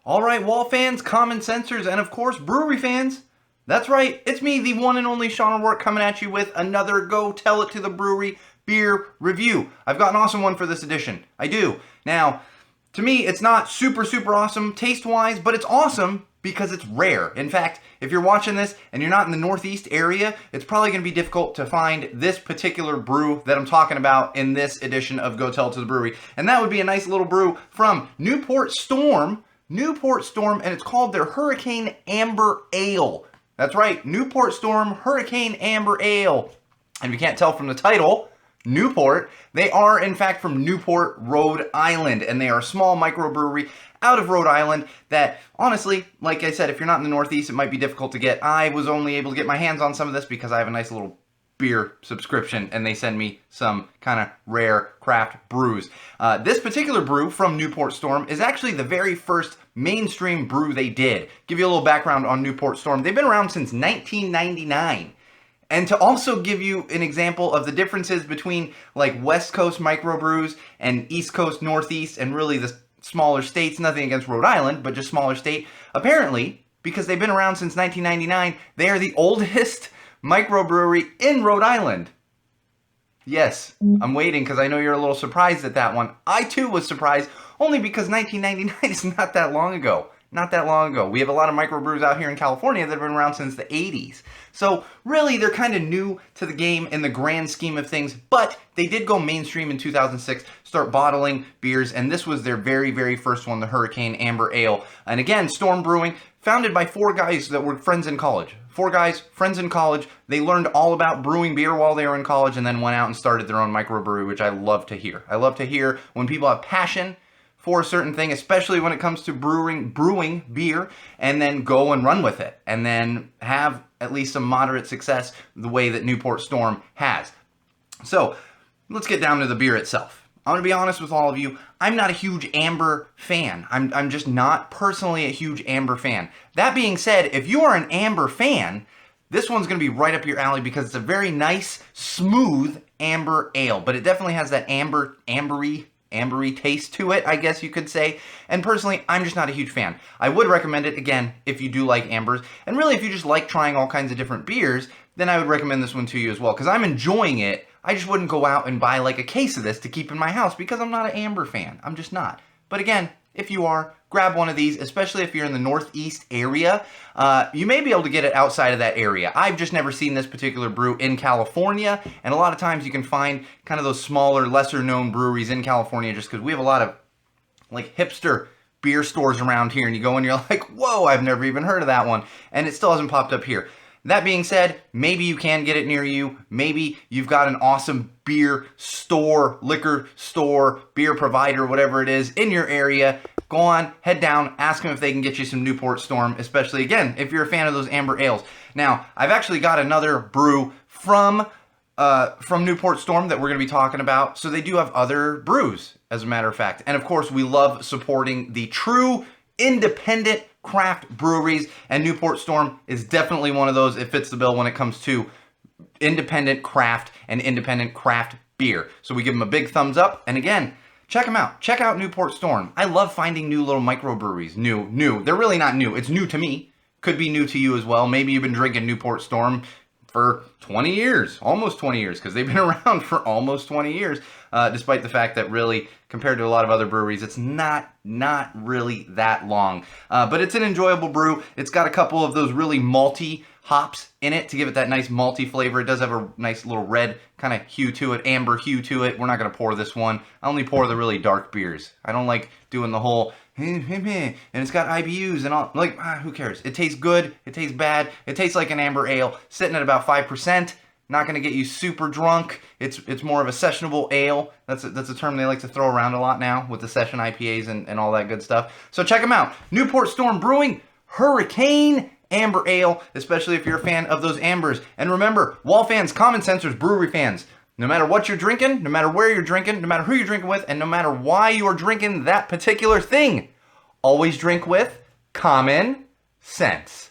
All right, Wall fans, common sensors, and of course, brewery fans. That's right, it's me, the one and only Sean O'Rourke, coming at you with another Go Tell It to the Brewery beer review. I've got an awesome one for this edition. I do. Now, to me, it's not super awesome taste-wise, but it's awesome because it's rare. In fact, if you're watching this and you're not in the Northeast area, it's probably going to be difficult to find this particular brew that I'm talking about in this edition of Go Tell It to the Brewery. And that would be a nice little brew from Newport Storm, and it's called their Hurrican Amber Ale. That's right, Newport Storm Hurricane Amber Ale. And if you can't tell from the title, Newport, they are in fact from Newport, Rhode Island, and they are a small microbrewery out of Rhode Island that, honestly, like I said, if you're not in the Northeast, it might be difficult to get. I was only able to get my hands on some of this because I have a nice little beer subscription, and they send me some kind of rare craft brews. This particular brew from Newport Storm is actually the very first mainstream brew they did. Give you a little background on Newport Storm. They've been around since 1999. And to also give you an example of the differences between like West Coast microbrews and East Coast, Northeast, and really the smaller states, nothing against Rhode Island, but just smaller state, apparently, because they've been around since 1999, they are the oldest microbrewery in Rhode Island. Yes, I'm waiting because I know you're a little surprised at that one. I too was surprised, only because 1999 is not that long ago. Not that long ago. We have a lot of microbrews out here in California that have been around since the 80s. So really, they're kind of new to the game in the grand scheme of things, but they did go mainstream in 2006, start bottling beers, and this was their very first one, the Hurricane Amber Ale. And again, Storm Brewing, founded by four guys that were friends in college. Four guys, friends in college. They learned all about brewing beer while they were in college and then went out and started their own microbrewery, which I love to hear. I love to hear when people have passion for a certain thing, especially when it comes to brewing beer, and then go and run with it, and then have at least some moderate success the way that Newport Storm has. So, let's get down to the beer itself. I'm going to be honest with all of you, I'm not a huge amber fan. I'm just not personally a huge amber fan. That being said, if you are an amber fan, this one's going to be right up your alley because it's a very nice, smooth amber ale, but it definitely has that ambery taste to it, I guess you could say. And personally, I'm just not a huge fan. I would recommend it, again, if you do like ambers. And really, if you just like trying all kinds of different beers, then I would recommend this one to you as well. Because I'm enjoying it. I just wouldn't go out and buy like a case of this to keep in my house because I'm not an amber fan. I'm just not. But again, if you are, grab one of these, especially if you're in the Northeast area. You may be able to get it outside of that area. I've just never seen this particular brew in California, and a lot of times you can find kind of those smaller, lesser-known breweries in California just because we have a lot of like hipster beer stores around here, and you go and you're like, whoa, I've never even heard of that one, and it still hasn't popped up here. That being said, maybe you can get it near you. Maybe you've got an awesome beer store, liquor store, beer provider, whatever it is, in your area. Go on, head down, ask them if they can get you some Newport Storm, especially, again, if you're a fan of those amber ales. Now, I've actually got another brew from Newport Storm that we're going to be talking about. So they do have other brews, as a matter of fact. And of course, we love supporting the true independent craft breweries, and Newport Storm is definitely one of those. It fits the bill when it comes to independent craft and independent craft beer. So we give them a big thumbs up. And again, check them out. Check out Newport Storm. I love finding new little microbreweries. New. They're really not new. It's new to me. Could be new to you as well. Maybe you've been drinking Newport Storm for 20 years, almost 20 years, because they've been around for almost 20 years, despite the fact that really, compared to a lot of other breweries, it's not really that long. But it's an enjoyable brew. It's got a couple of those really malty hops in it to give it that nice malty flavor. It does have a nice little red kind of hue to it, amber hue to it. We're not going to pour this one. I only pour the really dark beers. I don't like doing the whole and it's got IBUs and all. Like, who cares? It tastes good. It tastes bad. It tastes like an amber ale, sitting at about 5%. Not going to get you super drunk. It's more of a sessionable ale. That's a term they like to throw around a lot now with the session IPAs and all that good stuff. So check them out. Newport Storm Brewing, Hurricane Amber Ale, especially if you're a fan of those ambers. And remember, wall fans, common sensors, brewery fans, no matter what you're drinking, no matter where you're drinking, no matter who you're drinking with, and no matter why you're drinking that particular thing, always drink with common sense.